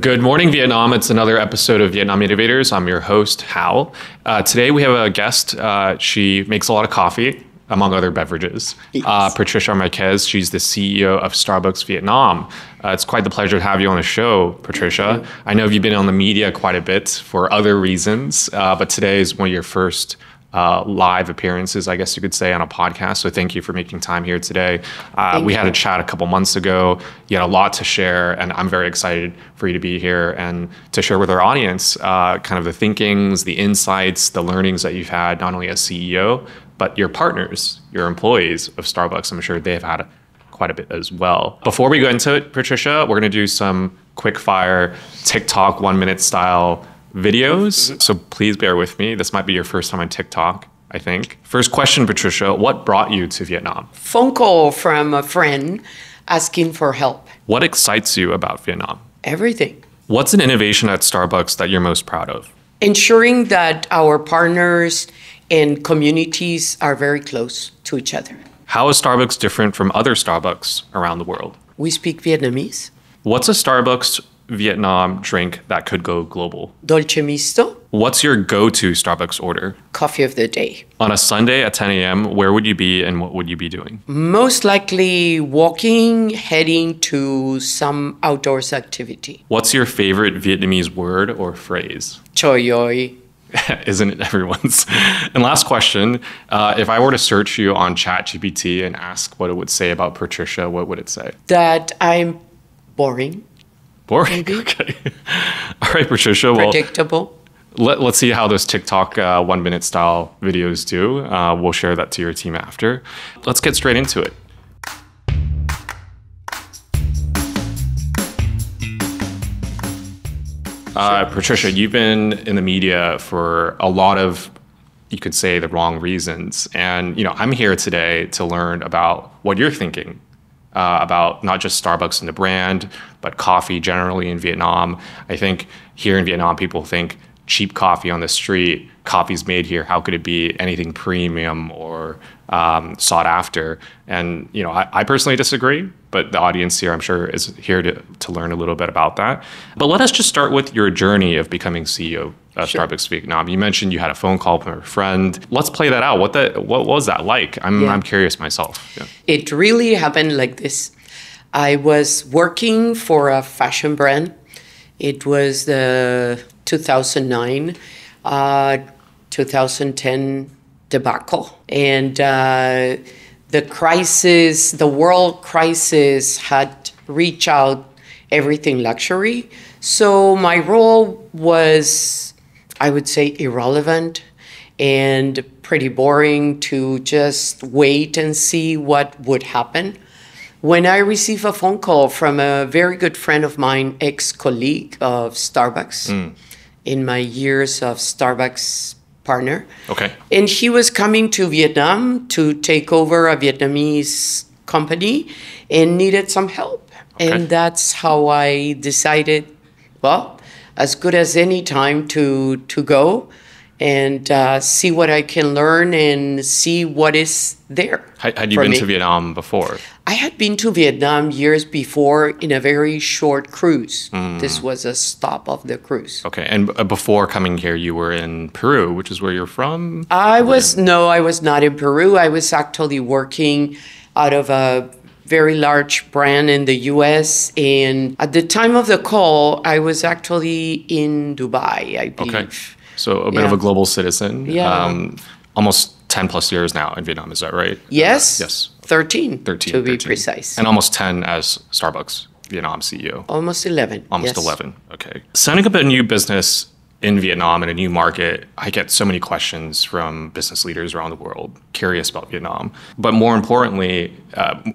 Good morning, Vietnam. It's another episode of Vietnam Innovators. I'm your host, Hal. Today we have a guest. She makes a lot of coffee, among other beverages. Yes. Patricia Marquez. She's the CEO of Starbucks Vietnam. It's quite the pleasure to have you on the show, Patricia. I know you've been on the media quite a bit for other reasons, but today is one of your first live appearances, I guess you could say, on a podcast. So thank you for making time here today. We had a chat a couple months ago. You had a lot to share, and I'm very excited for you to be here and to share with our audience kind of the thinkings, the insights, the learnings that you've had, not only as CEO, but your partners, your employees of Starbucks. I'm sure they've had quite a bit as well. Before we go into it, Patricia, we're going to do some quick fire TikTok 1-minute style videos. So please bear with me. This might be your first time on TikTok, I think. First question, Patricia, what brought you to Vietnam? Phone call from a friend asking for help. What excites you about Vietnam? Everything. What's an innovation at Starbucks that you're most proud of? Ensuring that our partners and communities are very close to each other. How is Starbucks different from other Starbucks around the world? We speak Vietnamese. What's a Starbucks Vietnam drink that could go global? Dolce Misto. What's your go-to Starbucks order? Coffee of the day. On a Sunday at 10 a.m., where would you be and what would you be doing? Most likely walking, heading to some outdoors activity. What's your favorite Vietnamese word or phrase? Choi oi. Isn't it everyone's? And last question, if I were to search you on ChatGPT and ask what it would say about Patricia, what would it say? That I'm boring. Boring? Maybe. Okay. All right, Patricia. Predictable. Well, let's see how those TikTok 1-minute style videos do. We'll share that to your team after. Let's get straight into it. Patricia, you've been in the media for a lot of, you could say, the wrong reasons. And, I'm here today to learn about what you're thinking about not just Starbucks and the brand, but coffee generally in Vietnam. I think here in Vietnam, people think cheap coffee on the street, coffee's made here, how could it be anything premium or sought after? And, I personally disagree, but the audience here, I'm sure, is here to learn a little bit about that. But let us just start with your journey of becoming CEO of Starbucks Vietnam. You mentioned you had a phone call from a friend. Let's play that out. What was that like? I'm curious myself. Yeah. It really happened like this. I was working for a fashion brand. It was the 2009, 2010 debacle. And the crisis, the world crisis had reached out everything luxury. So my role was, I would say, irrelevant and pretty boring to just wait and see what would happen. When I received a phone call from a very good friend of mine, ex-colleague of Starbucks, in my years of Starbucks partner. Okay. And he was coming to Vietnam to take over a Vietnamese company and needed some help. Okay. And that's how I decided, well, as good as any time to go and see what I can learn and see what is there. Had you been to Vietnam before? I had been to Vietnam years before in a very short cruise. This was a stop of the cruise. Okay, and before coming here, you were in Peru, which is where you're from? I was not in Peru. I was actually working out of a very large brand in the US. And at the time of the call, I was actually in Dubai, I believe. Okay. So a bit of a global citizen. Yeah. Almost 10 plus years now in Vietnam, is that right? Yes. Yes. 13 to be 13. precise. And almost 10 as Starbucks Vietnam CEO. Almost 11. Almost yes. 11. Okay. Setting up a new business in Vietnam in a new market, I get so many questions from business leaders around the world curious about Vietnam. But more importantly,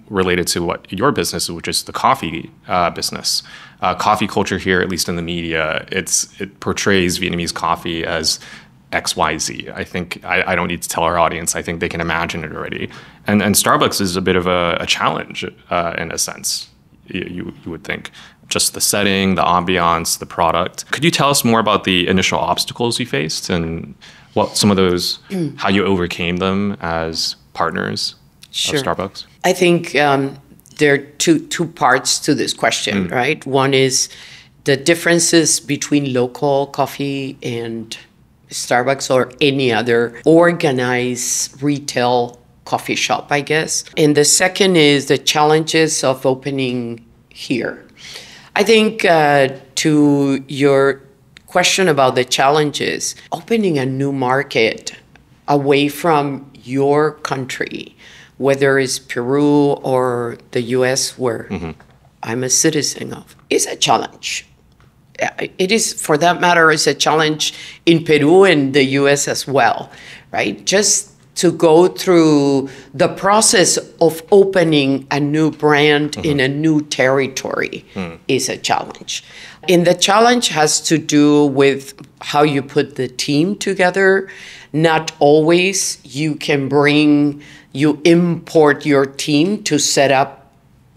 related to what your business is, which is the coffee business. Coffee culture here, at least in the media, it portrays Vietnamese coffee as XYZ. I think I don't need to tell our audience. I think they can imagine it already. And Starbucks is a bit of a challenge in a sense, you would think. Just the setting, the ambiance, the product. Could you tell us more about the initial obstacles you faced and what some of those, how you overcame them as partners of Starbucks? I think there are two parts to this question, right? One is the differences between local coffee and Starbucks or any other organized retail coffee shop, I guess. And the second is the challenges of opening here. I think to your question about the challenges, opening a new market away from your country, whether it's Peru or the US, where I'm a citizen of, is a challenge. It is, for that matter, is a challenge in Peru and the US as well, right? Just to go through the process of opening a new brand in a new territory is a challenge. And the challenge has to do with how you put the team together. Not always you import your team to set up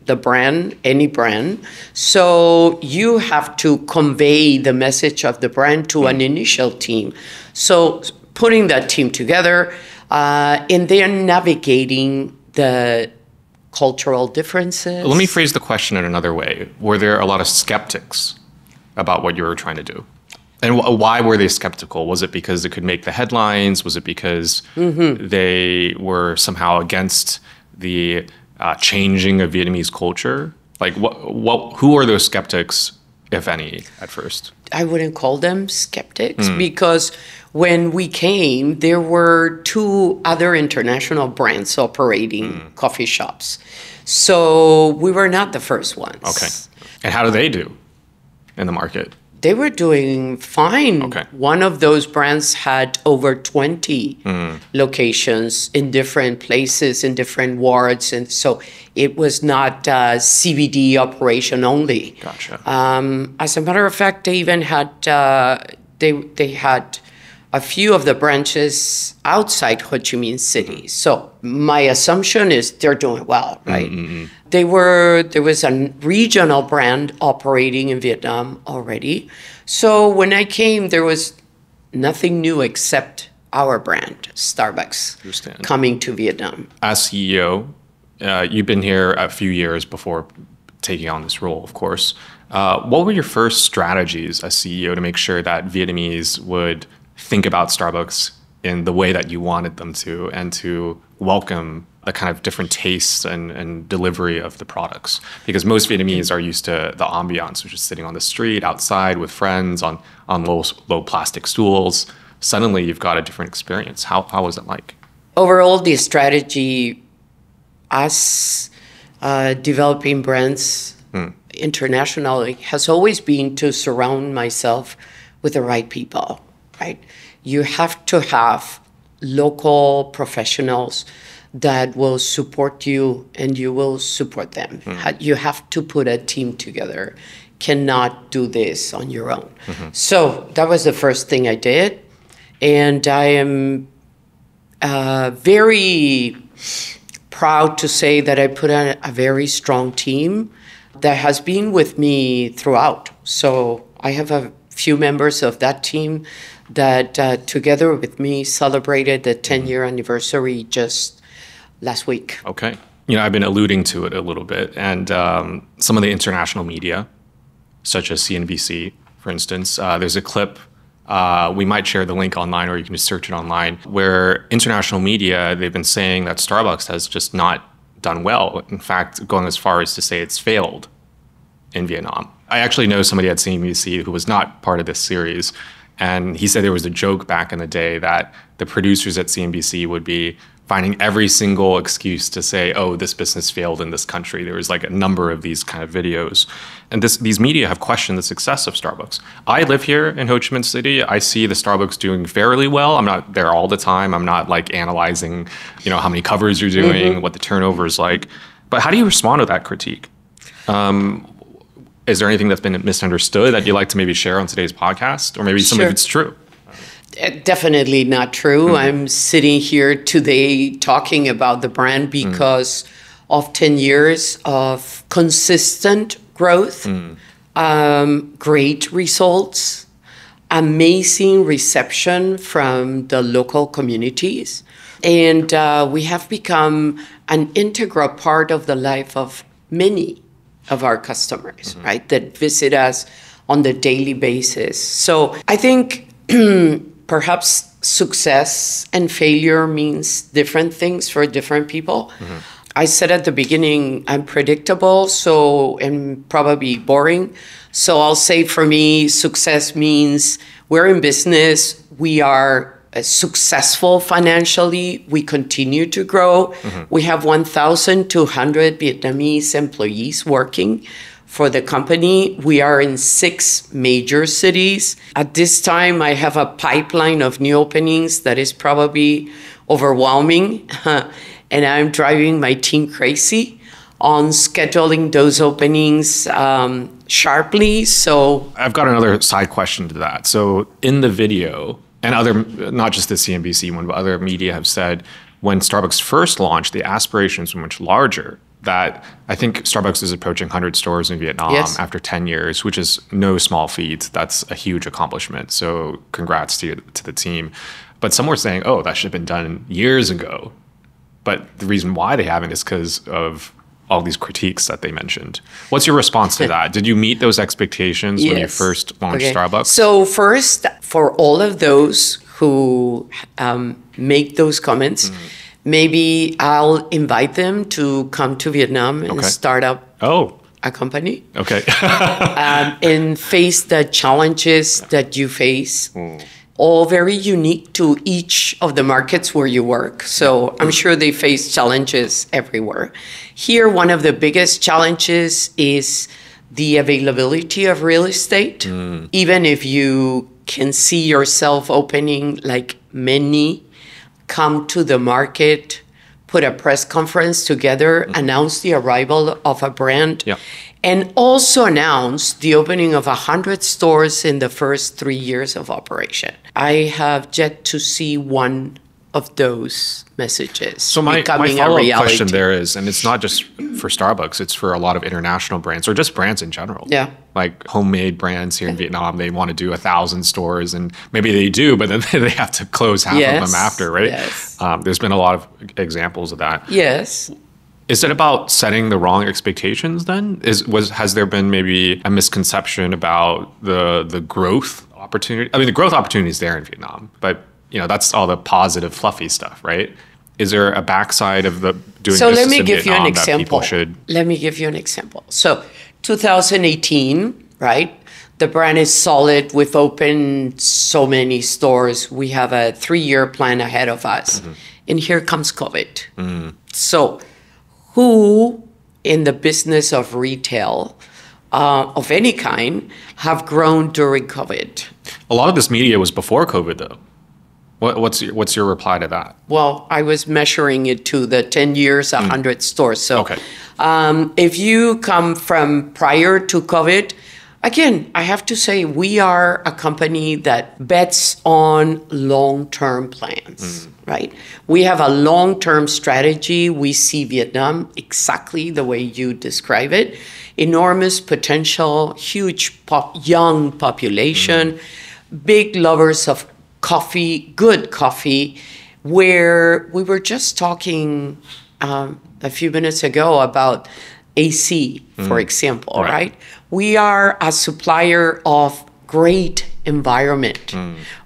the brand, any brand. So you have to convey the message of the brand to an initial team. So putting that team together, and then navigating the cultural differences. Let me phrase the question in another way. Were there a lot of skeptics about what you were trying to do? And why were they skeptical? Was it because it could make the headlines? Was it because they were somehow against the changing of Vietnamese culture? Like, who are those skeptics, if any, at first? I wouldn't call them skeptics because when we came, there were 2 other international brands operating coffee shops. So we were not the first ones. Okay. And how do they do in the market? They were doing fine. Okay. One of those brands had over 20 locations in different places, in different wards. And so it was not a CBD operation only. Gotcha. As a matter of fact, they even had, they had a few of the branches outside Ho Chi Minh City. So my assumption is they're doing well, right? There was a regional brand operating in Vietnam already. So when I came, there was nothing new except our brand, Starbucks, coming to Vietnam. As CEO, you've been here a few years before taking on this role, of course. What were your first strategies as CEO to make sure that Vietnamese would think about Starbucks in the way that you wanted them to, and to welcome the kind of different tastes and delivery of the products? Because most Vietnamese are used to the ambiance, which is sitting on the street, outside with friends, on low plastic stools. Suddenly you've got a different experience. How was it like? Overall, the strategy, us developing brands internationally, has always been to surround myself with the right people. Right? You have to have local professionals that will support you and you will support them. You have to put a team together. Cannot do this on your own. So that was the first thing I did. And I am very proud to say that I put on a very strong team that has been with me throughout. So I have a few members of that team that together with me celebrated the 10-year anniversary just last week. Okay. I've been alluding to it a little bit, and some of the international media, such as CNBC, for instance, there's a clip, we might share the link online, or you can just search it online, where international media, they've been saying that Starbucks has just not done well. In fact, going as far as to say it's failed in Vietnam. I actually know somebody at CNBC who was not part of this series, and he said there was a joke back in the day that the producers at CNBC would be finding every single excuse to say, oh, this business failed in this country. There was like a number of these kind of videos. And these media have questioned the success of Starbucks. I live here in Ho Chi Minh City. I see the Starbucks doing fairly well. I'm not there all the time. I'm not like analyzing, how many covers you're doing, what the turnover is like. But how do you respond to that critique? Is there anything that's been misunderstood that you'd like to maybe share on today's podcast? Or maybe some of it's true? Definitely not true. I'm sitting here today talking about the brand because of 10 years of consistent growth, great results, amazing reception from the local communities. And we have become an integral part of the life of many of our customers, right, that visit us on the daily basis. So I think perhaps success and failure means different things for different people. I said at the beginning, I'm predictable, and probably boring. So I'll say for me, success means we're in business, we are successful financially, we continue to grow. We have 1,200 Vietnamese employees working for the company. We are in 6 major cities. At this time, I have a pipeline of new openings that is probably overwhelming. And I'm driving my team crazy on scheduling those openings sharply. So I've got another side question to that. So in the video, and other, not just the CNBC one, but other media have said when Starbucks first launched, the aspirations were much larger. That I think Starbucks is approaching 100 stores in Vietnam after 10 years, which is no small feat. That's a huge accomplishment. So congrats to the team. But some were saying, oh, that should have been done years ago. But the reason why they haven't is because of all these critiques that they mentioned. What's your response to that? Did you meet those expectations when you first launched Starbucks? So first, for all of those who make those comments, maybe I'll invite them to come to Vietnam and start up a company. Okay. And face the challenges that you face. All very unique to each of the markets where you work. So I'm sure they face challenges everywhere. Here, one of the biggest challenges is the availability of real estate. Even if you can see yourself opening like many, come to the market, put a press conference together, announce the arrival of a brand, and also announce the opening of 100 stores in the first 3 years of operation. I have yet to see one of those messages. So my follow-up question there is, and it's not just for Starbucks, it's for a lot of international brands or just brands in general. Yeah. Like homemade brands here in Vietnam, they want to do 1,000 stores, and maybe they do, but then they have to close half of them after, right? Yes. There's been a lot of examples of that. Yes. Is it about setting the wrong expectations then? Has there been maybe a misconception about the growth opportunity? I mean, the growth opportunity is there in Vietnam, but that's all the positive, fluffy stuff, right? Is there a backside of the doing so business let me in give you Vietnam an that example. people should? Let me give you an example. So 2018, right? The brand is solid. We've opened so many stores. We have a 3-year plan ahead of us. And here comes COVID. So who in the business of retail of any kind have grown during COVID? A lot of this media was before COVID, though. What's your reply to that? Well, I was measuring it to the 10 years, 100 stores. So if you come from prior to COVID, again, I have to say we are a company that bets on long-term plans, right? We have a long-term strategy. We see Vietnam exactly the way you describe it. Enormous potential, huge young population, big lovers of coffee, good coffee, where we were just talking a few minutes ago about AC, for example, right? We are a supplier of great environment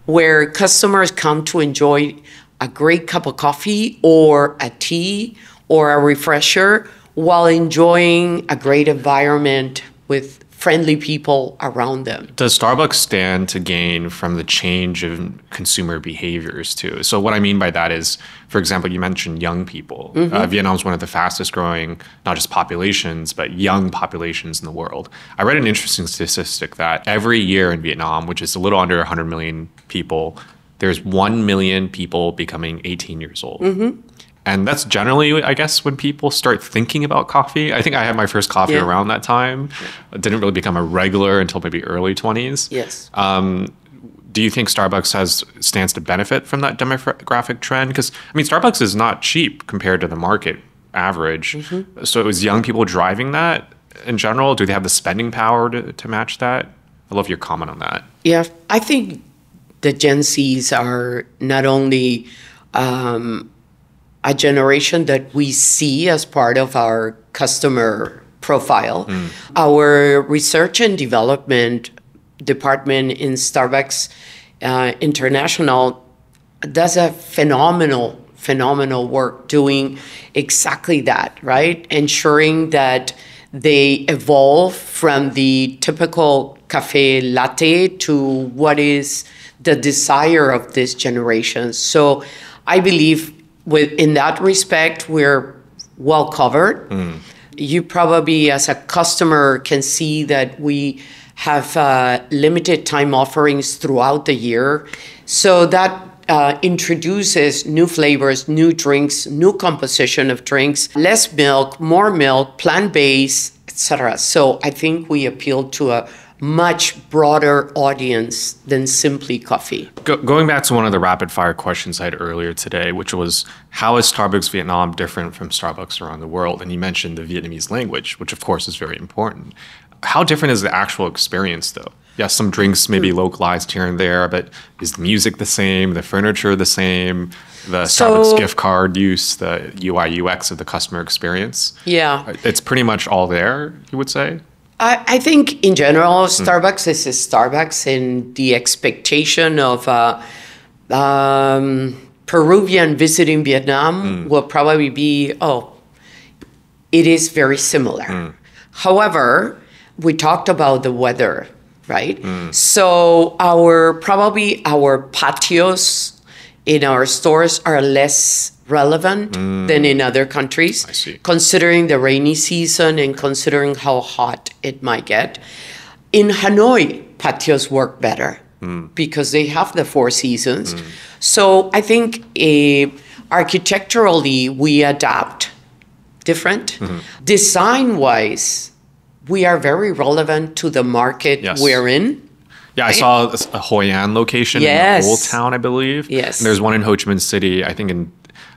where customers come to enjoy a great cup of coffee or a tea or a refresher while enjoying a great environment with friendly people around them. Does Starbucks stand to gain from the change in consumer behaviors too? So what I mean by that is, for example, you mentioned young people. Vietnam is one of the fastest growing, not just populations, but young populations in the world. I read an interesting statistic that every year in Vietnam, which is a little under 100 million people, there's 1 million people becoming 18 years old. And that's generally, I guess, when people start thinking about coffee. I think I had my first coffee around that time. It didn't really become a regular until maybe early 20s. Yes. Do you think Starbucks stands to benefit from that demographic trend? Because, I mean, Starbucks is not cheap compared to the market average. So it was young people driving that in general. Do they have the spending power to match that? I'd love your comment on that. Yeah, I think the Gen Zs are not only a generation that we see as part of our customer profile. Our research and development department in Starbucks International does a phenomenal work doing exactly that, right? Ensuring that they evolve from the typical cafe latte to what is the desire of this generation. So I believe in that respect, we're well covered. You probably, as a customer, can see that we have limited time offerings throughout the year. So that introduces new flavors, new drinks, new composition of drinks, less milk, more milk, plant-based, etc. So I think we appeal to a much broader audience than simply coffee. Going back to one of the rapid fire questions I had earlier today, which was how is Starbucks Vietnam different from Starbucks around the world? And you mentioned the Vietnamese language, which of course is very important. How different is the actual experience though? Yes, some drinks may be localized here and there, but is the music the same, the furniture the same, the Starbucks gift card use, the UI, UX of the customer experience? Yeah. It's pretty much all there, you would say? I think in general, Starbucks is a Starbucks, and the expectation of Peruvian visiting Vietnam will probably be, it is very similar. However, we talked about the weather, right? So our patios in our stores are less relevant than in other countries, considering the rainy season and considering how hot it might get. In Hanoi, patios work better because they have the 4 seasons. So I think architecturally, we adapt different. Design-wise, we are very relevant to the market we're in. Yeah, I saw a Hoi An location in the Old Town, I believe. Yes. And there's one in Ho Chi Minh City, I think I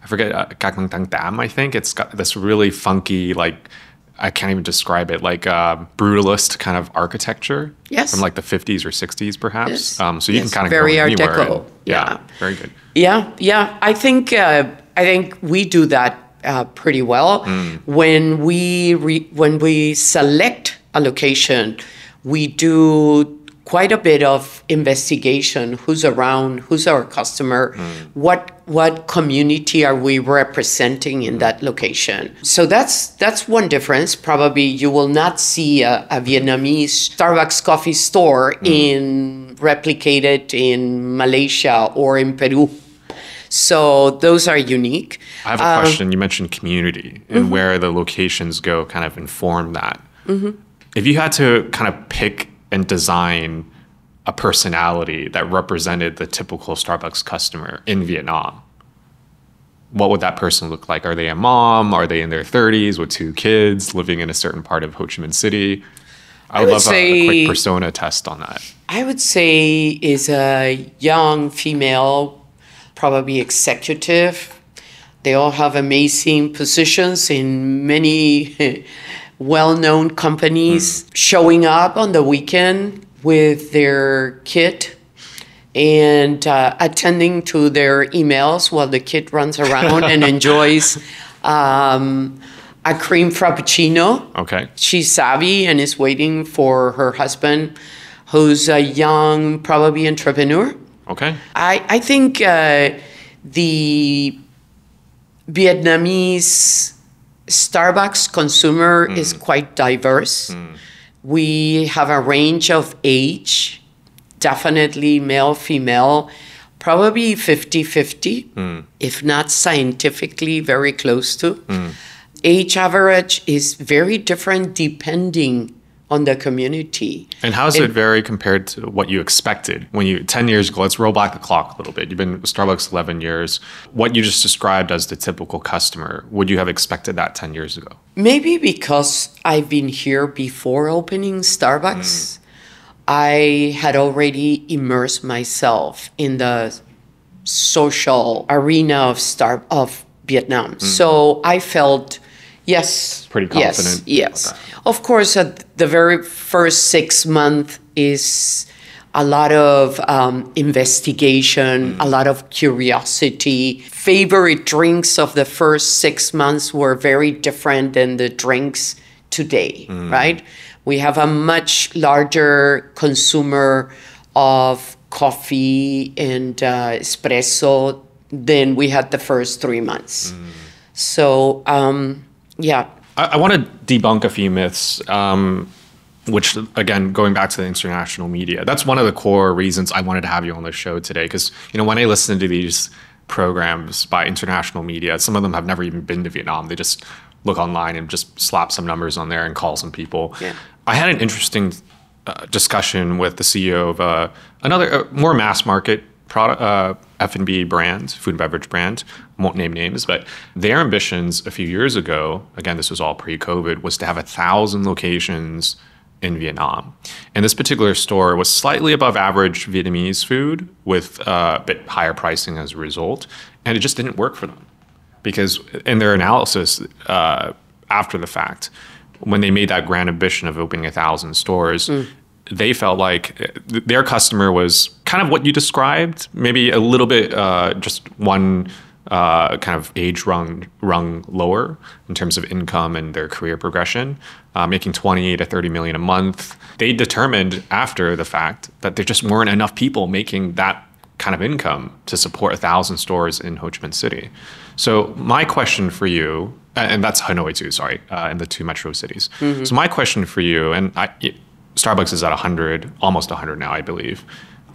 forget, Gak Nang Tang Dam, I think. It's got this really funky, like, I can't even describe it, like brutalist kind of architecture. Yes. From like the 50s or 60s, perhaps. Yes. So you can kind of very go Art anywhere. Deco. Yeah, very good. Yeah. I think we do that pretty well. When we select a location, we do quite a bit of investigation. Who's around? Who's our customer? What community are we representing in that location? So that's one difference. Probably you will not see a Vietnamese Starbucks coffee store replicated in Malaysia or in Peru. So those are unique. I have a question. You mentioned community and where the locations go kind of inform that. If you had to kind of pick and design a personality that represented the typical Starbucks customer in Vietnam, what would that person look like? Are they a mom? Are they in their 30s with 2 kids living in a certain part of Ho Chi Minh City? I would love a quick persona test on that. I would say is a young female, probably executive. They all have amazing positions in many well-known companies, showing up on the weekend with their kid and attending to their emails while the kid runs around and enjoys a cream frappuccino. Okay. She's savvy and is waiting for her husband, who's a young, probably entrepreneur. Okay. I think the Vietnamese Starbucks consumer is quite diverse. We have a range of age, definitely male, female, probably 50-50, if not scientifically very close to. Age average is very different depending on the community. And how does it vary compared to what you expected when 10 years ago? Let's roll back the clock a little bit. You've been with Starbucks 11 years. What you just described as the typical customer, would you have expected that 10 years ago? Maybe because I've been here before opening Starbucks. I had already immersed myself in the social arena of Vietnam. So I felt, yes. Pretty confident? Yes. Okay. Of course, the very first 6 months is a lot of investigation, a lot of curiosity. Favorite drinks of the first 6 months were very different than the drinks today, right? We have a much larger consumer of coffee and espresso than we had the first 3 months. So, yeah. I want to debunk a few myths, which, again, going back to the international media, that's one of the core reasons I wanted to have you on the show today. Because, when I listen to these programs by international media, some of them have never even been to Vietnam. They just look online and just slap some numbers on there and call some people. Yeah. I had an interesting discussion with the CEO of another more mass market product, F&B brand, food and beverage brand. I won't name names, but their ambitions a few years ago, again, this was all pre-COVID, was to have 1,000 locations in Vietnam. And this particular store was slightly above average Vietnamese food with a bit higher pricing as a result. And it just didn't work for them because in their analysis after the fact, when they made that grand ambition of opening 1,000 stores, they felt like their customer was kind of what you described, maybe a little bit just one kind of age rung lower in terms of income and their career progression, making 20 to 30 million a month. They determined after the fact that there just weren't enough people making that kind of income to support 1,000 stores in Ho Chi Minh City. So my question for you, and that's Hanoi too, sorry, in the 2 metro cities. So my question for you, and Starbucks is at 100, almost 100 now, I believe.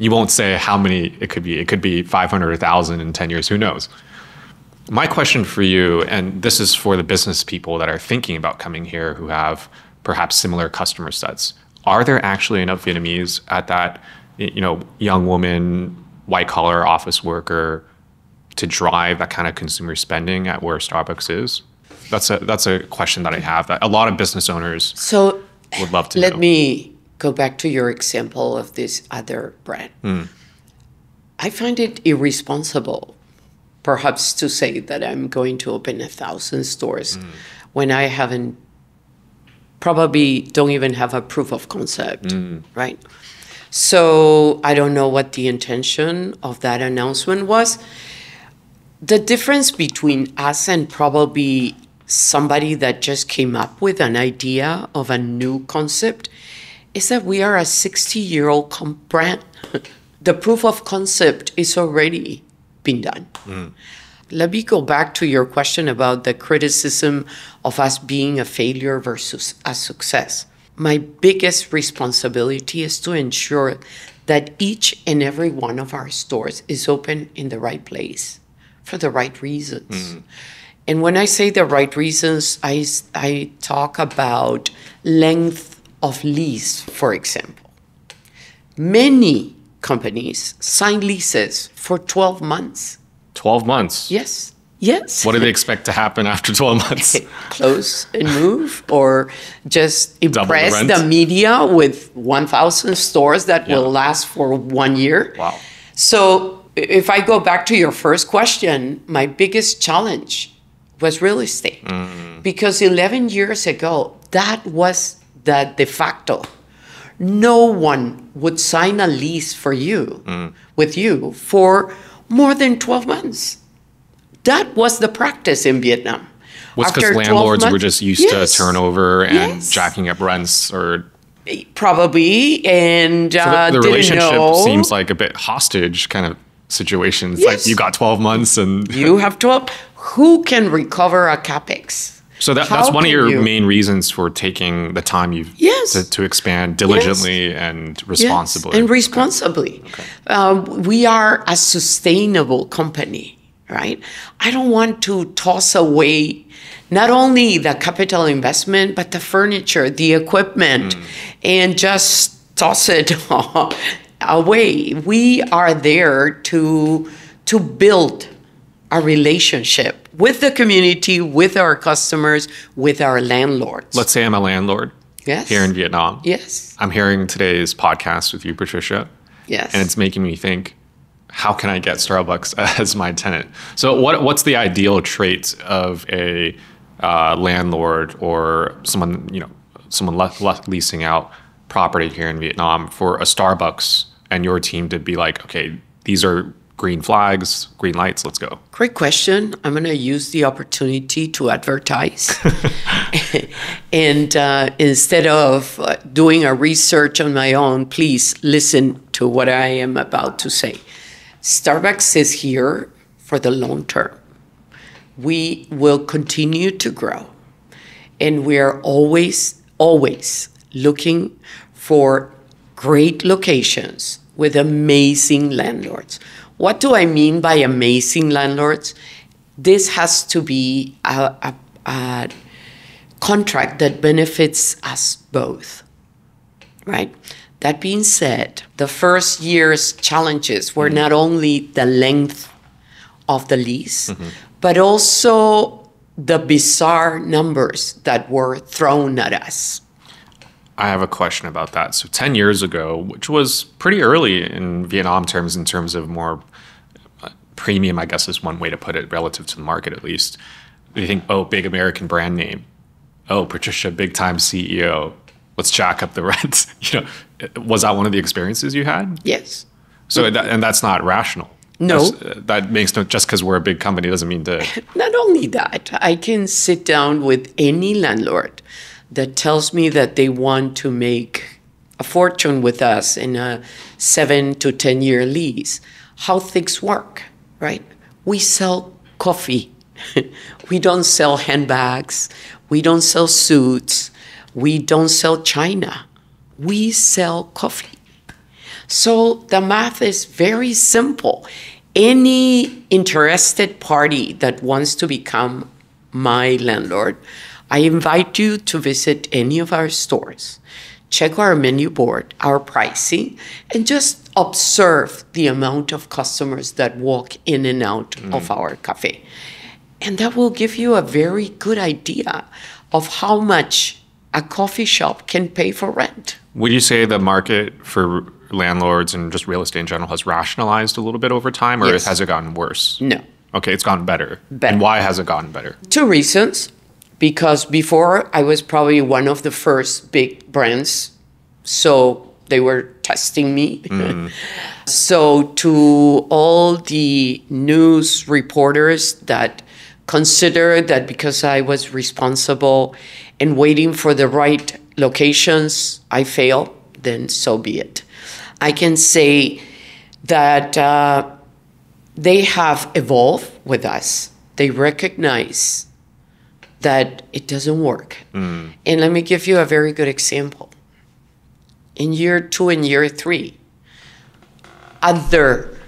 You won't say how many it could be. It could be 500 or 1,000 in 10 years, who knows? My question for you, and this is for the business people that are thinking about coming here who have perhaps similar customer sets. Are there actually enough Vietnamese at that, young woman, white collar office worker to drive that kind of consumer spending at where Starbucks is? That's a question that I have that a lot of business owners would love to know. Let me go back to your example of this other brand. I find it irresponsible, perhaps, to say that I'm going to open 1,000 stores when I probably don't even have a proof of concept, right? So I don't know what the intention of that announcement was. The difference between us and probably somebody that just came up with an idea of a new concept is that we are a 60-year-old brand. The proof of concept is already been done. Let me go back to your question about the criticism of us being a failure versus a success. My biggest responsibility is to ensure that each and every one of our stores is open in the right place for the right reasons. And when I say the right reasons, I talk about length of lease, for example. Many companies sign leases for 12 months. 12 months? Yes. Yes. What do they expect to happen after 12 months? Close and move, or just impress the the media with 1,000 stores that will last for 1 year. Wow. So if I go back to your first question, my biggest challenge was real estate. Because 11 years ago, that was the de facto. No one would sign a lease for you, with you, for more than 12 months. That was the practice in Vietnam. Was because landlords were just used to turnover and jacking up rents, or probably, and so the relationship seems like a bit hostage kind of situations. Like you got 12 months and you have 12. Who can recover a capex? So that's one of your main reasons for taking the time you've to expand diligently and responsibly. Yes, and responsibly. We are a sustainable company, right? I don't want to toss away not only the capital investment, but the furniture, the equipment, and just toss it away. We are there to build a relationship with the community, with our customers, with our landlords. Let's say I'm a landlord here in Vietnam. Yes. I'm hearing today's podcast with you, Patricia. Yes. And it's making me think, how can I get Starbucks as my tenant? So what's the ideal trait of a landlord or someone leasing out property here in Vietnam for a Starbucks and your team to be like, okay, these are green flags, green lights, let's go? Great question. I'm going to use the opportunity to advertise. And instead of doing a research on my own, please listen to what I am about to say. Starbucks is here for the long term. We will continue to grow. And we are always looking for great locations with amazing landlords. What do I mean by amazing landlords? This has to be a contract that benefits us both, right? That being said, the first year's challenges were not only the length of the lease, but also the bizarre numbers that were thrown at us. I have a question about that. So 10 years ago, which was pretty early in Vietnam terms, in terms of more premium, I guess is one way to put it, relative to the market at least. You think, oh, big American brand name. Oh, Patricia, big time CEO. Let's jack up the rent. Was that one of the experiences you had? Yes. So and that's not rational. No. That makes no, just because we're a big company doesn't mean to. Not only that, I can sit down with any landlord that tells me that they want to make a fortune with us in a 7 to 10 year lease. How things work, right? We sell coffee. We don't sell handbags. We don't sell suits. We don't sell china. We sell coffee. So the math is very simple. Any interested party that wants to become my landlord, I invite you to visit any of our stores, check our menu board, our pricing, and just observe the amount of customers that walk in and out of our cafe. And that will give you a very good idea of how much a coffee shop can pay for rent. Would you say the market for landlords and just real estate in general has rationalized a little bit over time, or Yes. has it gotten worse? No. Okay, it's gotten better. Better. And why has it gotten better? 2 reasons. Because before I was probably one of the first big brands, so they were testing me. So to all the news reporters that consider that because I was responsible and waiting for the right locations, I failed, then so be it. I can say that they have evolved with us. They recognize that it doesn't work. And let me give you a very good example. In year 2 and year 3, other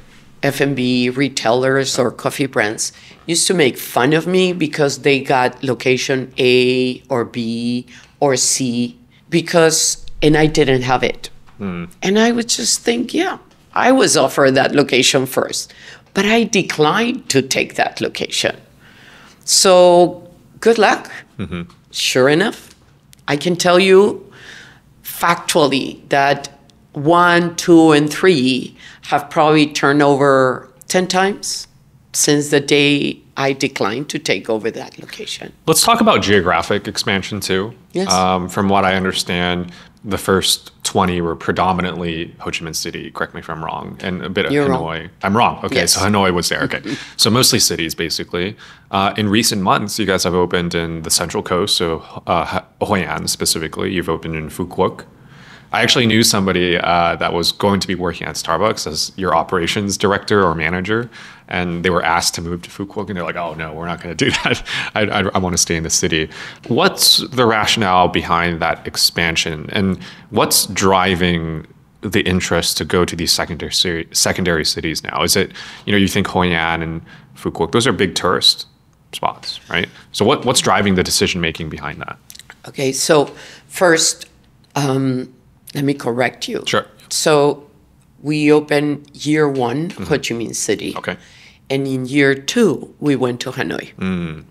F&B retailers or coffee brands used to make fun of me because they got location A or B or C and I didn't have it. And I would just think, yeah, I was offered that location first, but I declined to take that location. So good luck. Sure enough, I can tell you factually that 1, 2, and 3 have probably turned over 10 times since the day I declined to take over that location. Let's talk about geographic expansion too. Yes. From what I understand, the first 20 were predominantly Ho Chi Minh City, correct me if I'm wrong, and a bit of You're Hanoi. wrong. I'm wrong. Okay, Yes. so Hanoi was there. Okay. So mostly cities, basically. In recent months, you guys have opened in the Central Coast, so Hoi An specifically. You've opened in Phu Quoc. I actually knew somebody that was going to be working at Starbucks as your operations director or manager, and they were asked to move to Phu Quoc, and they're like, "Oh no, we're not going to do that. I want to stay in the city." What's the rationale behind that expansion, and what's driving the interest to go to these secondary cities now? Is it, you think Hoi An and Phu Quoc, those are big tourist spots, right? So what's driving the decision making behind that? Okay, so first, let me correct you. Sure. So we opened year 1, Ho Chi Minh City. Okay. And in year 2, we went to Hanoi.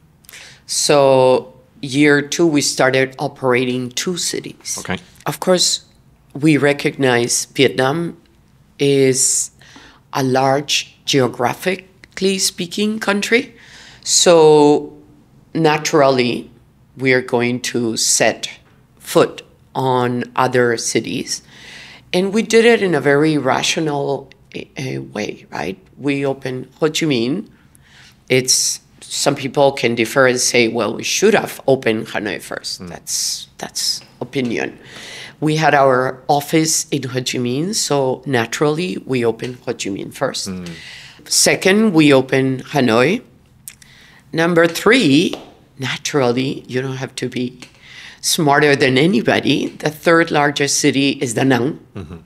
So year 2, we started operating 2 cities. Okay. Of course, we recognize Vietnam is a large geographically speaking country. So naturally, we are going to set foot on other cities. And we did it in a very rational way, right? We opened Ho Chi Minh. Some people can differ and say, well, we should have opened Hanoi first. That's opinion. We had our office in Ho Chi Minh, so naturally we opened Ho Chi Minh first. Second, we opened Hanoi. Number 3, naturally, you don't have to be smarter than anybody. The 3rd largest city is Da Nang.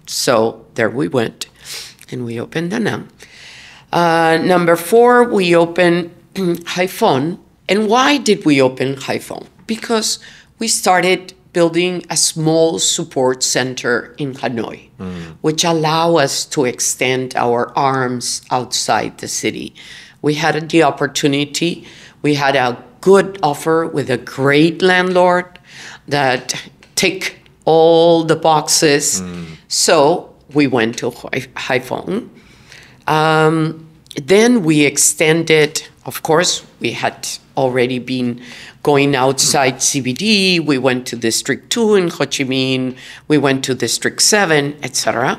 So there we went, and we opened Da Nang. Number 4, we opened Haiphong. And why did we open Haiphong? Because we started building a small support center in Hanoi, which allow us to extend our arms outside the city. We had the opportunity. We had a good offer with a great landlord that ticked all the boxes. So we went to Haiphong. Then we extended, of course, we had already been going outside CBD. We went to District 2 in Ho Chi Minh. We went to District 7, etc.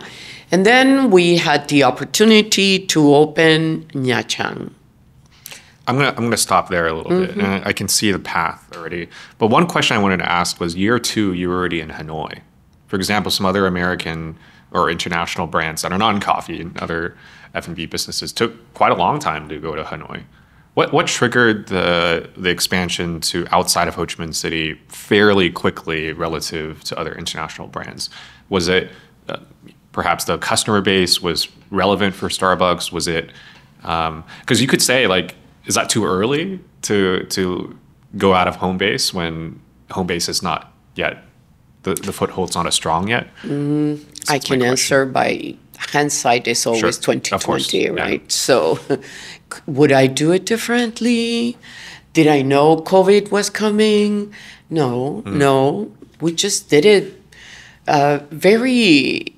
And then we had the opportunity to open Nha Trang. I'm gonna stop there a little bit, and I can see the path already. But one question I wanted to ask was, year 2, you were already in Hanoi. For example, some other American or international brands that are not in coffee and other F&B businesses took quite a long time to go to Hanoi. What triggered the expansion to outside of Ho Chi Minh City fairly quickly relative to other international brands? Was it perhaps the customer base was relevant for Starbucks? Was it because you could say, like, is that too early to go out of home base when home base is not yet, the foothold's not as strong yet? I can answer by hindsight is always 2020, right? Yeah. So would I do it differently? Did I know COVID was coming? No. We just did it very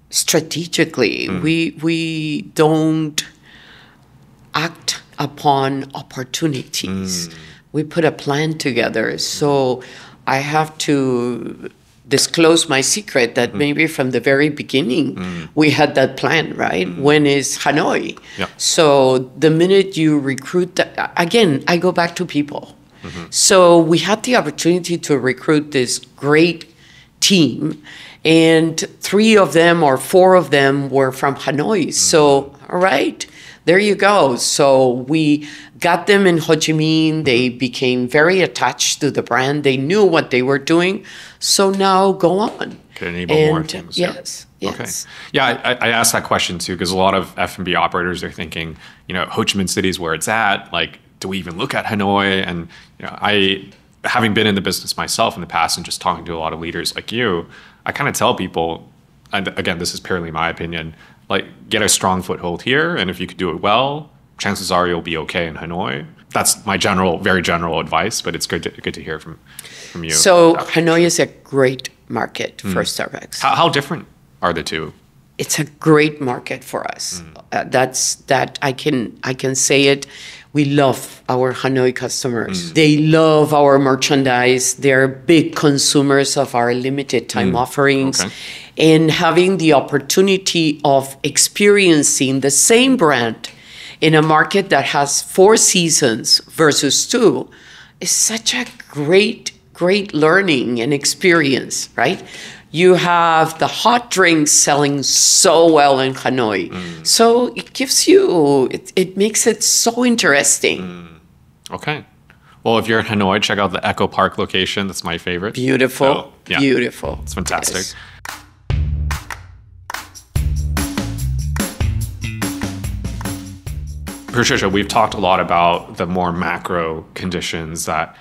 strategically. We don't act upon opportunities. We put a plan together. So I have to disclose my secret that maybe from the very beginning we had that plan, right? When is Hanoi? Yeah. So the minute you recruit, again, I go back to people. So we had the opportunity to recruit this great team, and 3 of them or 4 of them were from Hanoi. So, all right, there you go. So we got them in Ho Chi Minh. They became very attached to the brand. They knew what they were doing. So now go on. Could enable more things. Yes. Okay. Yeah, I asked that question too because a lot of F&B operators are thinking, Ho Chi Minh City is where it's at. Like, do we even look at Hanoi? And I, having been in the business myself in the past and just talking to a lot of leaders like you, I kind of tell people, and again, this is purely my opinion, like, get a strong foothold here, and if you could do it well, chances are you'll be okay in Hanoi. That's my very general advice, but it's good to hear from you. So Hanoi is a great market for Starbucks. How different are the two? It's a great market for us. I can say it. We love our Hanoi customers. They love our merchandise. They're big consumers of our limited time offerings. Okay. And having the opportunity of experiencing the same brand in a market that has 4 seasons versus 2 is such a great learning and experience, right? You have the hot drinks selling so well in Hanoi. So it gives you, it makes it so interesting. Okay. Well, if you're in Hanoi, check out the Echo Park location. That's my favorite. Beautiful. So, yeah, beautiful. It's fantastic. Yes. Patricia, we've talked a lot about the more macro conditions that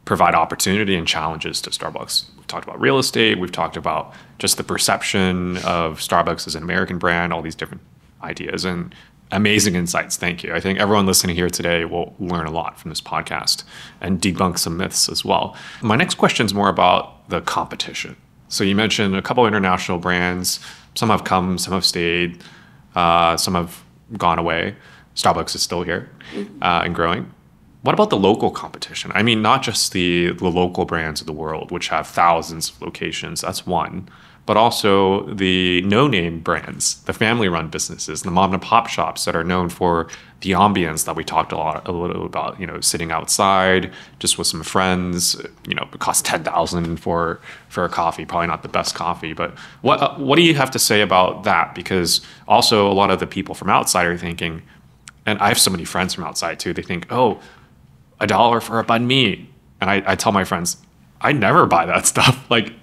provide opportunity and challenges to Starbucks. We've talked about real estate. We've talked about just the perception of Starbucks as an American brand, all these different ideas and amazing insights. Thank you. I think everyone listening here today will learn a lot from this podcast and debunk some myths as well. My next question is more about the competition. So you mentioned a couple of international brands. Some have come, some have stayed, some have gone away. Starbucks is still here and growing. What about the local competition? I mean, not just the local brands of the world, which have thousands of locations. That's one. but also the no-name brands, the family-run businesses, the mom and pop shops that are known for the ambience that we talked a little about, sitting outside just with some friends, it costs $10,000 for a coffee, probably not the best coffee, but what do you have to say about that? Because also a lot of the people from outside are thinking, and I have so many friends from outside too, they think, oh, $1 for a banh mi. And I tell my friends, I never buy that stuff. Like,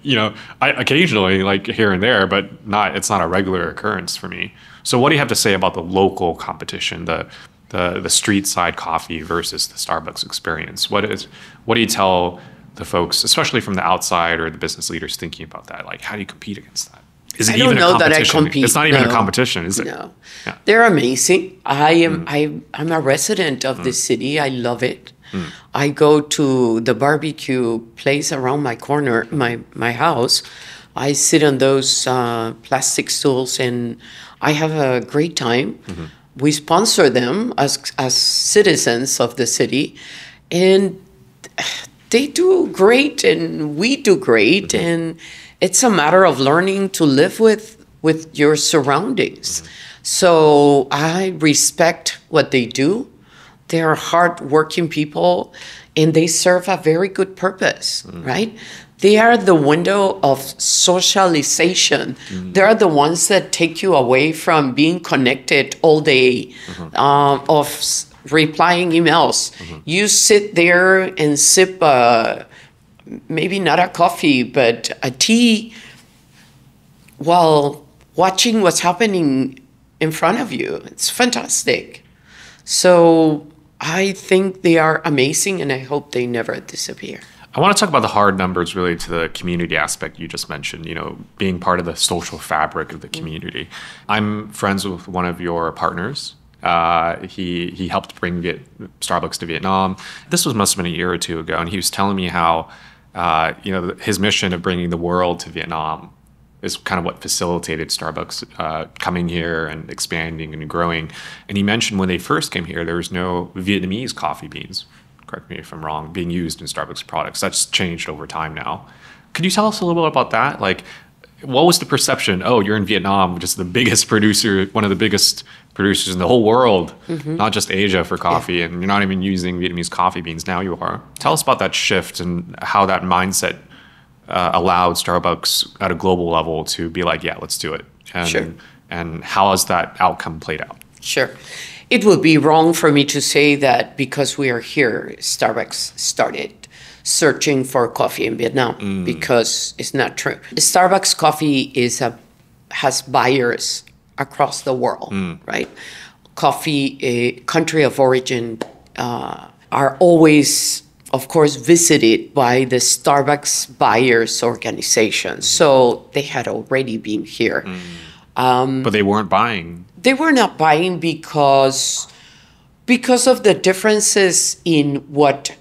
I occasionally, like here and there, but it's not a regular occurrence for me. So what do you have to say about the local competition, the street side coffee versus the Starbucks experience? What do you tell the folks, especially from the outside or the business leaders thinking about that? Like, how do you compete against that? Is it I don't know that I compete. It's not even a competition, is it? No. Yeah. They're amazing. I'm a resident of the city. I love it. I go to the barbecue place around my corner, my house. I sit on those plastic stools and I have a great time. We sponsor them as citizens of the city, and they do great and we do great. And it's a matter of learning to live with your surroundings. So I respect what they do. They're hardworking people and they serve a very good purpose, right? They are the window of socialization. They're the ones that take you away from being connected all day, replying emails. You sit there and sip maybe not a coffee, but a tea while watching what's happening in front of you. It's fantastic. So I think they are amazing and I hope they never disappear. I want to talk about the hard numbers related to the community aspect you just mentioned, being part of the social fabric of the community. I'm friends with one of your partners. He helped bring Starbucks to Vietnam. This must have been a year or two ago, and he was telling me how his mission of bringing the world to Vietnam is kind of what facilitated Starbucks coming here and expanding and growing. And he mentioned when they first came here, there was no Vietnamese coffee beans, correct me if I'm wrong, being used in Starbucks products. That's changed over time now. Could you tell us a little bit about that? Like, what was the perception? Oh, you're in Vietnam, which is the biggest producer, one of the biggest producers in the whole world, not just Asia for coffee, and you're not even using Vietnamese coffee beans. Now you are. Tell us about that shift and how that mindset allowed Starbucks at a global level to be like, yeah, let's do it. And how has that outcome played out? Sure. It would be wrong for me to say that because we are here, Starbucks started searching for coffee in Vietnam, because it's not true. Starbucks coffee has buyers across the world, right? Coffee, country of origin, are always, of course, visited by the Starbucks buyers organization. So they had already been here. But they weren't buying. They were not buying because of the differences in what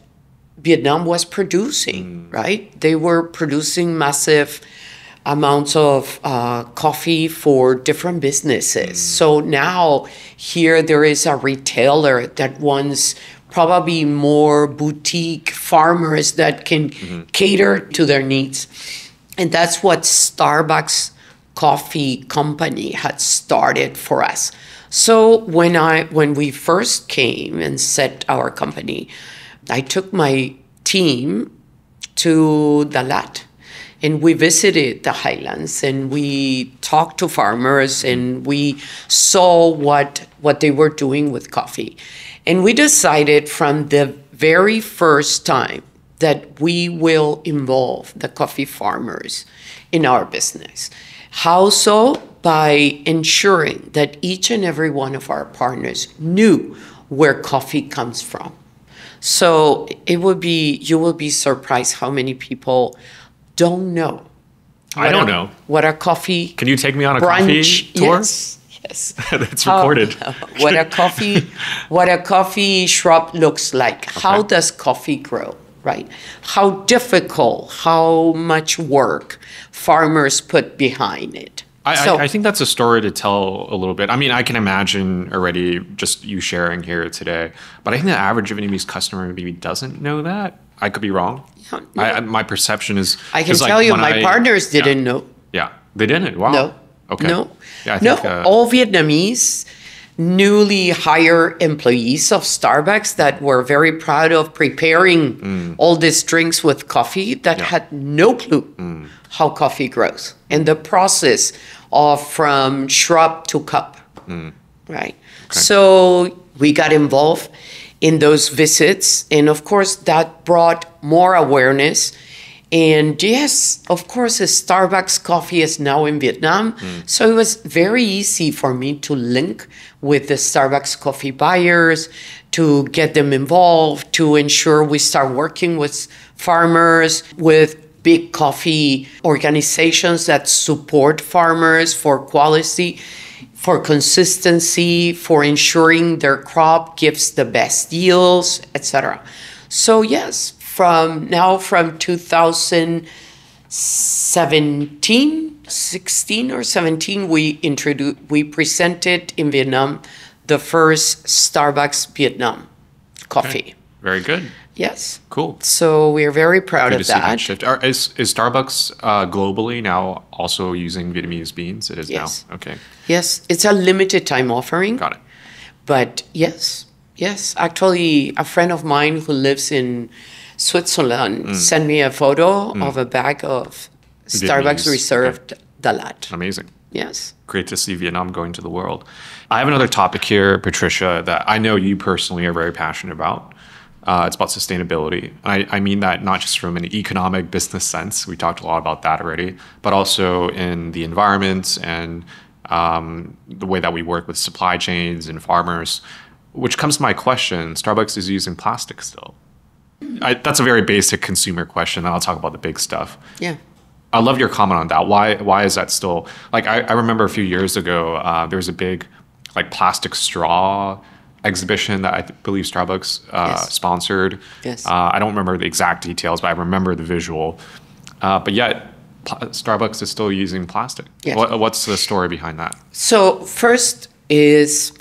Vietnam was producing, right? They were producing massive amounts of coffee for different businesses. So now here there is a retailer that wants probably more boutique farmers that can cater to their needs. And that's what Starbucks Coffee Company had started for us. So when we first came and set our company, I took my team to Dalat and we visited the highlands and we talked to farmers and we saw what they were doing with coffee. And we decided from the very first time that we will involve the coffee farmers in our business. How so? By ensuring that each and every one of our partners knew where coffee comes from. So you will be surprised how many people don't know. I don't know. What a coffee Can you take me on a brunch, coffee tour? Yes. That's recorded. What a coffee shrub looks like. Okay. How does coffee grow? Right? How difficult, how much work farmers put behind it. I think that's a story to tell a little bit. I mean, I can imagine already just you sharing here today, but I think the average Vietnamese customer maybe doesn't know that. I could be wrong. Yeah, my perception is... I can tell you my partners didn't know. Yeah. They didn't? Wow. No. Okay. No. Yeah, I No. think, All Vietnamese newly hired employees of Starbucks that were very proud of preparing all these drinks with coffee that had no clue how coffee grows and the process of from shrub to cup. Right. Okay. So we got involved in those visits. And of course, that brought more awareness. And yes, of course, Starbucks coffee is now in Vietnam. So it was very easy for me to link with the Starbucks coffee buyers, to get them involved, to ensure we start working with farmers, with big coffee organizations that support farmers for quality, for consistency, for ensuring their crop gives the best yields, etc. So yes, from 16 or 17, we presented in Vietnam the first Starbucks Vietnam coffee. Okay. Very good. Yes. Cool. So we're very proud Good of to see that that. shift. Is Starbucks globally now also using Vietnamese beans? It is Yes. now. Okay. Yes, it's a limited time offering. Got it. But yes. Actually, a friend of mine who lives in Switzerland sent me a photo of a bag of Starbucks Vietnamese, reserved Dalat. Amazing. Yes. Great to see Vietnam going to the world. I have another topic here, Patricia, that I know you personally are very passionate about. It's about sustainability. I mean that not just from an economic business sense, we talked a lot about that already, but also in the environment and the way that we work with supply chains and farmers, which comes to my question, Starbucks is using plastic still. That's a very basic consumer question, and I'll talk about the big stuff. Yeah. I love your comment on that. Why is that still, like, I remember a few years ago, there was a big like plastic straw exhibition that I believe Starbucks sponsored. Yes. I don't remember the exact details, but I remember the visual. But yet, Starbucks is still using plastic. Yes. What's the story behind that? So first is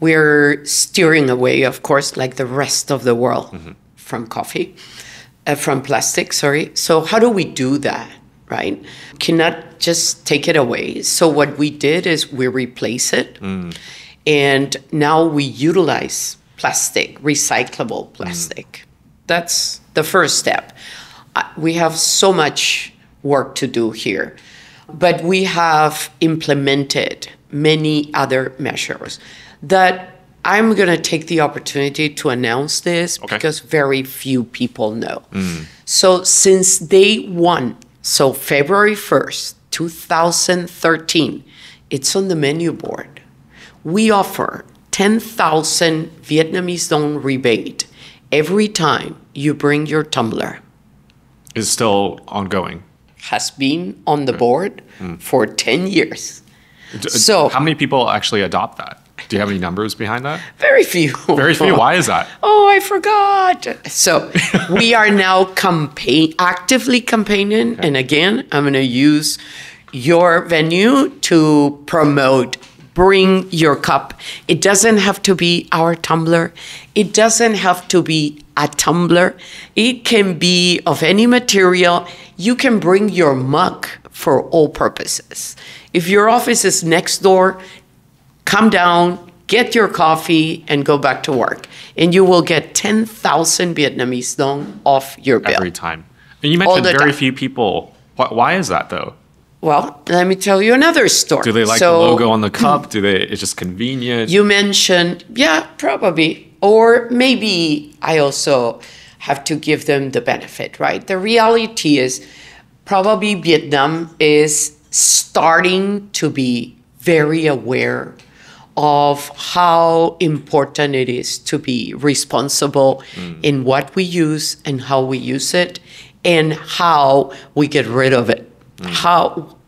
we're steering away, of course, like the rest of the world from coffee, from plastic, sorry. So how do we do that, right? Cannot just take it away. So what we did is we replace it. And now we utilize plastic, recyclable plastic. That's the first step. We have so much work to do here, but we have implemented many other measures that I'm going to take the opportunity to announce this because very few people know. So since day one, so February 1st, 2013, it's on the menu board. We offer 10,000 Vietnamese đồng rebate every time you bring your tumbler. Is still ongoing. Has been on the board for 10 years. So how many people actually adopt that? Do you have any numbers behind that? Very few. Very few. Why is that? Oh, I forgot. So we are now actively campaigning. And again, I'm going to use your venue to promote bring your cup. It doesn't have to be our tumbler. It doesn't have to be a tumbler. It can be of any material. You can bring your mug for all purposes. If your office is next door, come down, get your coffee, and go back to work. And you will get 10,000 Vietnamese đồng off your bill. Every time. And you mentioned very few people. Why is that, though? Well, let me tell you another story. Do they like the logo on the cup? It's just convenient? You mentioned, yeah, probably. Or maybe I also have to give them the benefit, right? The reality is probably Vietnam is starting to be very aware of how important it is to be responsible in what we use and how we use it and how we get rid of it.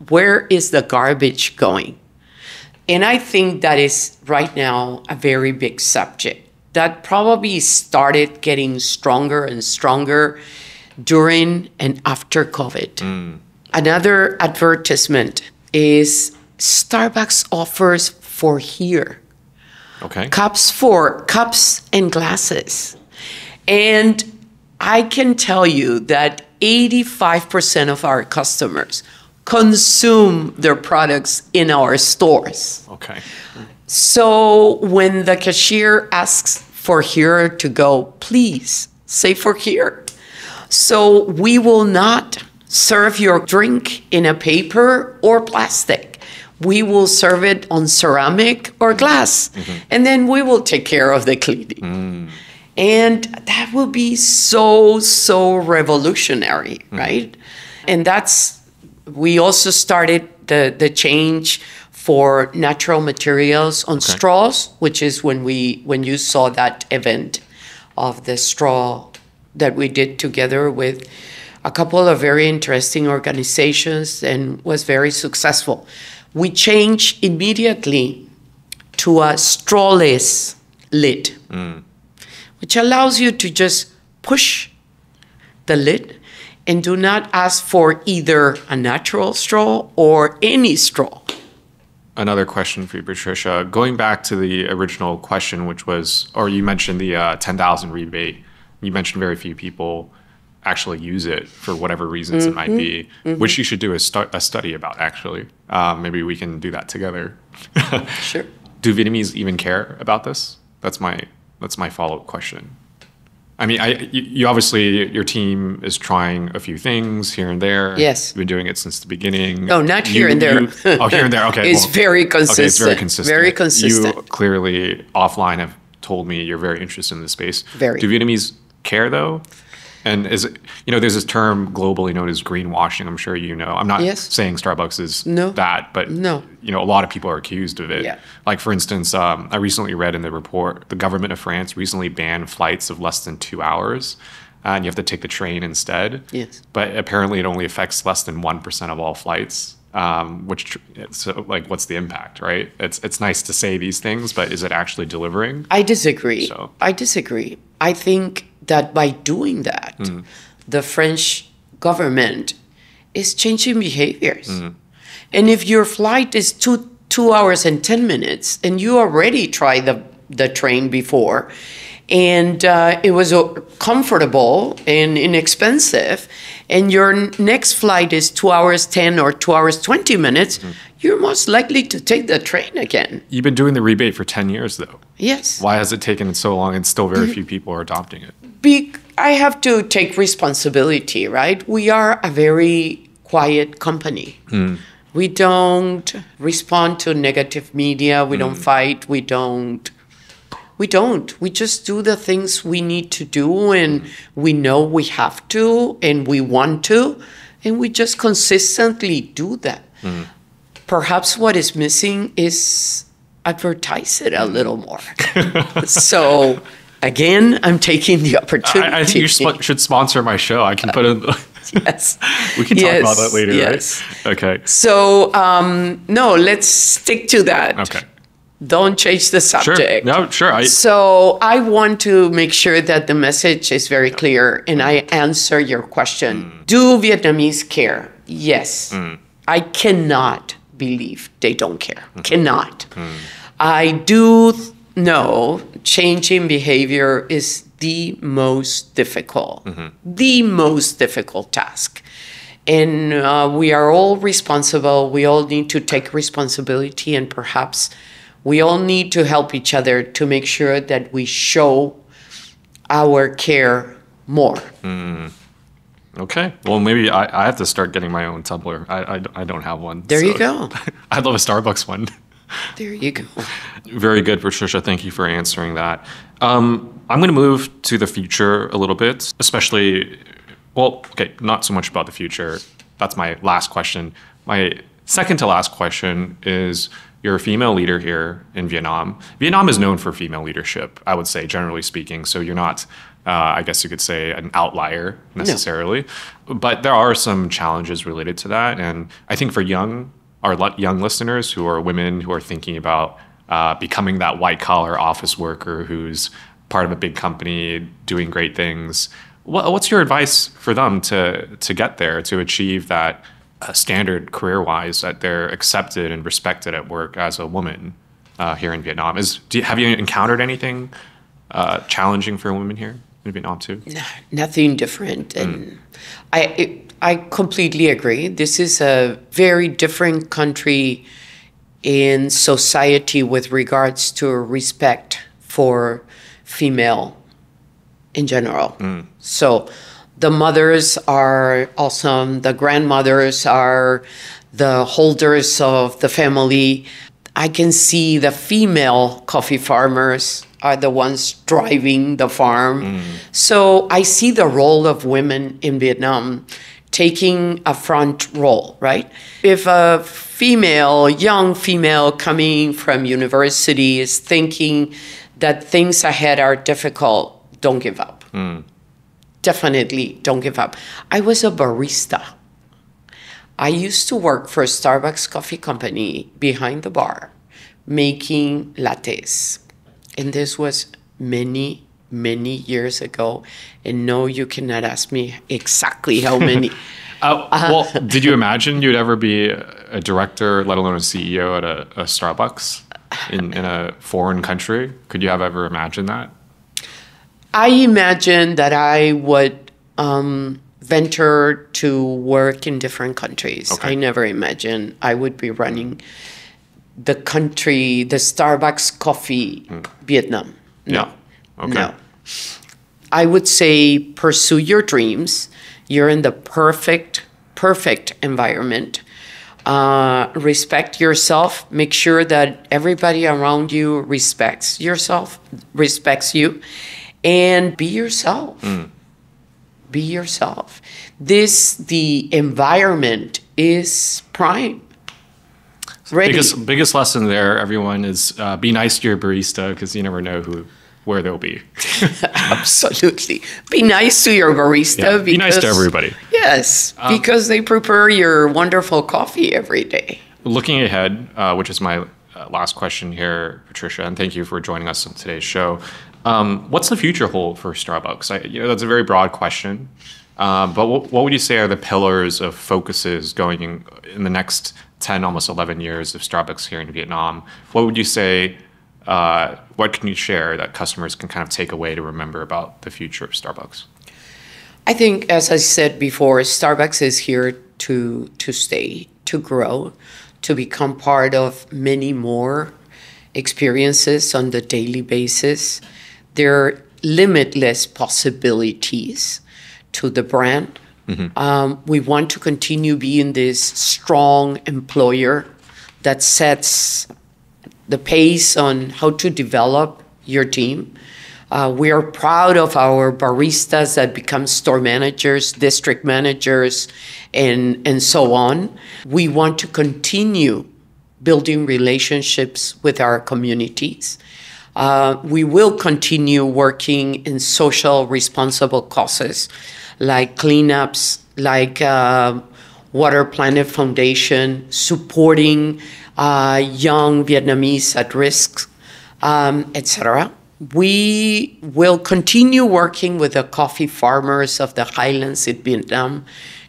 Where is the garbage going? And I think that is right now a very big subject that probably started getting stronger and stronger during and after COVID. Another advertisement is Starbucks offers for here. Okay. Cups and glasses. And I can tell you that 85% of our customers consume their products in our stores. Okay. So when the cashier asks for here to go, please say for here. So we will not serve your drink in a paper or plastic. We will serve it on ceramic or glass, and then we will take care of the cleaning. And that will be so revolutionary, right? And we also started the change for natural materials on straws, which is when you saw that event of the straw that we did together with a couple of very interesting organizations and was very successful. We changed immediately to a strawless lid, which allows you to just push the lid and do not ask for either a natural straw or any straw. Another question for you, Patricia. Going back to the original question, which was, or you mentioned the 10,000 rebate. You mentioned very few people actually use it for whatever reasons it might be, which you should do a study about, actually. Maybe we can do that together. Sure. Do Vietnamese even care about this? That's my follow-up question. I mean, you obviously, your team is trying a few things here and there. Yes. You've been doing it since the beginning. No, not here and there. Oh, here and there. Okay. It's very consistent. Okay, it's very consistent. Very consistent. You clearly, offline, have told me you're very interested in this space. Very. Do Vietnamese care, though? And is it, there's this term globally known as greenwashing. I'm sure you know. I'm not saying Starbucks is that, but a lot of people are accused of it. Yeah. Like, for instance, I recently read in the report, the government of France recently banned flights of less than 2 hours, and you have to take the train instead. Yes. But apparently it only affects less than 1% of all flights. So what's the impact, right? It's nice to say these things, but is it actually delivering? I disagree. I think that by doing that, the French government is changing behaviors. And if your flight is 2 hours and 10 minutes, and you already tried the train before, and it was comfortable and inexpensive, and your next flight is 2 hours 10 or 2 hours 20 minutes, you're most likely to take the train again. You've been doing the rebate for 10 years, though. Yes. Why has it taken so long and still very few people are adopting it? I have to take responsibility, right? We are a very quiet company. We don't respond to negative media. We don't fight. We don't. We just do the things we need to do, and we know we have to, and we want to, and we just consistently do that. Perhaps what is missing is advertise it a little more. So, again, I'm taking the opportunity. I think you should sponsor my show. I can put in. Yes. We can talk about that later, right? Okay. So, no, let's stick to that. Okay. Don't change the subject. Sure. No, sure. So I want to make sure that the message is very clear and I answer your question. Do Vietnamese care? Yes. I cannot believe they don't care. Cannot. I do know changing behavior is the most difficult, the most difficult task. And we are all responsible. We all need to take responsibility, and perhaps we all need to help each other to make sure that we show our care more. Okay. Well, maybe I have to start getting my own Tumblr. I don't have one. There you go. I'd love a Starbucks one. There you go. Very good, Patricia. Thank you for answering that. I'm going to move to the future a little bit, especially, not so much about the future. That's my last question. My second to last question is, you're a female leader here in Vietnam. Vietnam is known for female leadership, I would say, generally speaking. So you're not, I guess you could say, an outlier necessarily. No. But there are some challenges related to that. And I think for our young listeners who are women who are thinking about becoming that white-collar office worker who's part of a big company doing great things, what's your advice for them to get there, to achieve that standard career-wise, that they're accepted and respected at work as a woman here in Vietnam? Have you encountered anything challenging for women here in Vietnam too? Nothing different. And I completely agree. This is a very different country in society with regards to respect for female in general. So the mothers are awesome. The grandmothers are the holders of the family. I can see the female coffee farmers are the ones driving the farm. So I see the role of women in Vietnam taking a front role, right? If a female, young female coming from university is thinking that things ahead are difficult, don't give up. Definitely don't give up. I was a barista. I used to work for a Starbucks coffee company behind the bar, making lattes. And this was many, many years ago. And no, you cannot ask me exactly how many. Well, did you imagine you'd ever be a director, let alone a CEO at a Starbucks in a foreign country? Could you have ever imagined that? I imagined that I would venture to work in different countries. Okay. I never imagined I would be running the country, the Starbucks coffee, Vietnam. No. Yeah. Okay. No. I would say pursue your dreams. You're in the perfect environment. Respect yourself. Make sure that everybody around you respects yourself, respects you, and be yourself. Be yourself. The environment is prime. Ready. Biggest lesson there, everyone, is be nice to your barista because you never know where they'll be. Absolutely. Be nice to your barista. Yeah, be nice to everybody. Yes, because they prepare your wonderful coffee every day. Looking ahead, which is my last question here, Patricia, and thank you for joining us on today's show. What's the future hold for Starbucks? That's a very broad question. But what would you say are the pillars of focuses going in the next 10, almost 11 years of Starbucks here in Vietnam? What would you say, what can you share that customers can kind of take away to remember about the future of Starbucks? I think, as I said before, Starbucks is here to stay, to grow, to become part of many more experiences on the daily basis. There are limitless possibilities to the brand. We want to continue being this strong employer that sets the pace on how to develop your team. We are proud of our baristas that become store managers, district managers, and so on. We want to continue building relationships with our communities. We will continue working in social responsible causes like cleanups, like Water Planet Foundation, supporting young Vietnamese at risk, etc. We will continue working with the coffee farmers of the highlands in Vietnam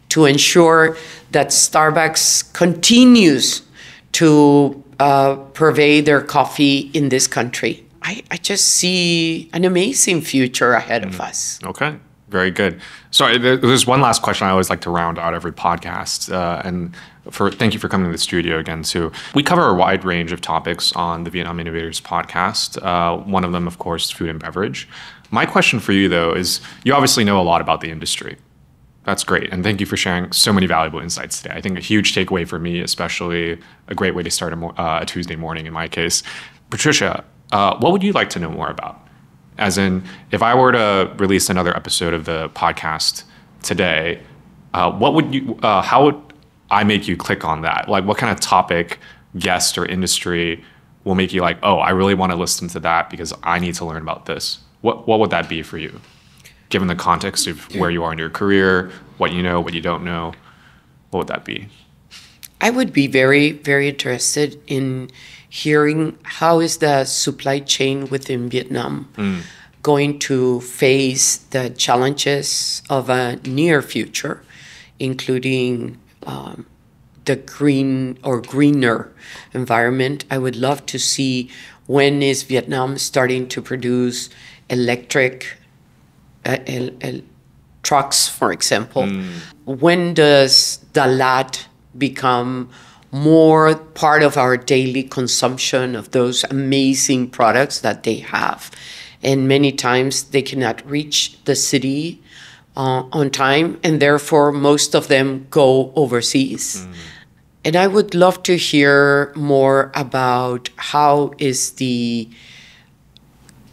to ensure that Starbucks continues to purvey their coffee in this country. I just see an amazing future ahead of us. Okay, very good. Sorry, there's one last question I always like to round out every podcast, thank you for coming to the studio again too. We cover a wide range of topics on the Vietnam Innovators podcast. One of them, of course, food and beverage. My question for you, though, is you obviously know a lot about the industry. That's great, and thank you for sharing so many valuable insights today. I think a huge takeaway for me, especially a great way to start a Tuesday morning in my case. Patricia, what would you like to know more about? As in, if I were to release another episode of the podcast today, how would I make you click on that? Like, what kind of topic, guest, or industry will make you like, oh, I really want to listen to that because I need to learn about this? What would that be for you? Given the context of where you are in your career, what you know, what you don't know, what would that be? I would be very, very interested in hearing how is the supply chain within Vietnam going to face the challenges of a near future, including the green or greener environment. I would love to see when is Vietnam starting to produce electric trucks, for example. When does Dalat become more part of our daily consumption of those amazing products that they have? And many times they cannot reach the city on time, and therefore most of them go overseas. And I would love to hear more about how is the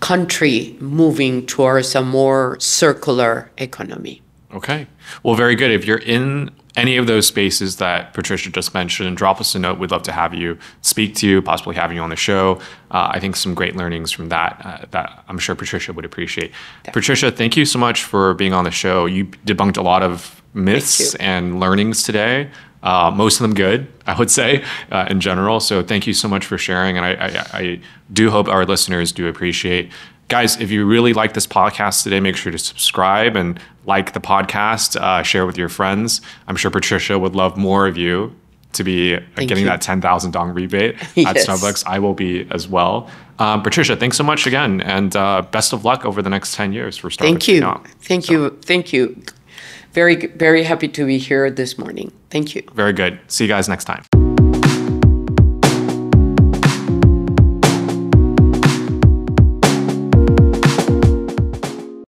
country moving towards a more circular economy. Okay. Well, very good. If you're in any of those spaces that Patricia just mentioned, drop us a note. We'd love to have you speak to you, possibly having you on the show. I think some great learnings from that that I'm sure Patricia would appreciate. Definitely. Patricia, thank you so much for being on the show. You debunked a lot of myths and learnings today. Most of them good, I would say, in general. So thank you so much for sharing. And I do hope our listeners do appreciate. Guys, if you really like this podcast today, make sure to subscribe and like the podcast, share with your friends. I'm sure Patricia would love more of you to be getting that 10,000 dong rebate at Starbucks. I will be as well. Patricia, thanks so much again. And best of luck over the next 10 years for Starbucks. Thank you. Thank you. Thank you. Very, very happy to be here this morning. Thank you. Very good. See you guys next time.